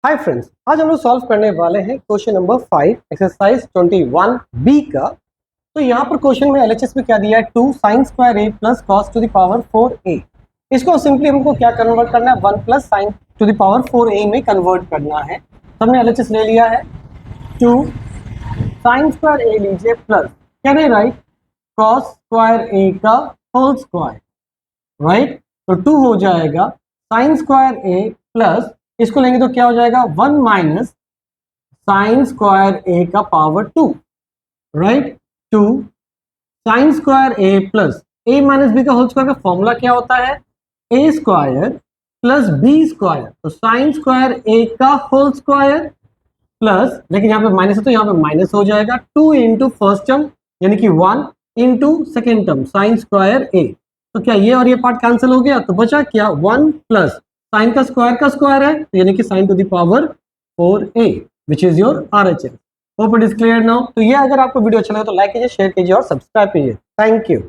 Hi friends, आज हम लोग सॉल्व करने वाले हैं क्वेश्चन नंबर 5 एक्सरसाइज 21 बी का। तो यहाँ पर क्वेश्चन में एलएचएस में क्या दिया है, 2 sin square a plus cos to the power 4a। इसको सिंपली हमको क्या कन्वर्ट करना है, 1 plus sin to the power 4a में कन्वर्ट करना है। तो हमने एलएचएस ले लिया है, 2 sin स्क्वायर a लीजिए प्लस क्या नहीं राइट cos स्क्वायर a का होल स्क्वायर, राइट। तो 2 हो जाएगा sin स्क्वायर a प्लस इसको लेंगे तो क्या हो जाएगा 1 माइनस साइन स्क्वायर ए का पावर 2, राइट। 2 साइन स्क्वायर ए प्लस ए माइनस बी का होल स्क्वायर का फॉर्मूला क्या होता है, ए स्क्वायर प्लस बी स्क्वायर। तो साइन स्क्वायर ए का होल स्क्वायर प्लस, लेकिन यहाँ पे माइनस है तो यहाँ पे माइनस हो जाएगा 2 इंटू फर्स्ट टर्म यानी कि 1 into second term sine square A. तो क्या ये और ये पार्ट कैंसिल हो गया, तो बचा क्या 1 प्लस साइन का स्क्वायर है यानी कि sign to the power 4a which is your RHS। Hope it is clear now. तो ये अगर आपको वीडियो अच्छा लगे तो लाइक कीजिए, शेयर कीजिए और सब्सक्राइब कीजिए। Thank you.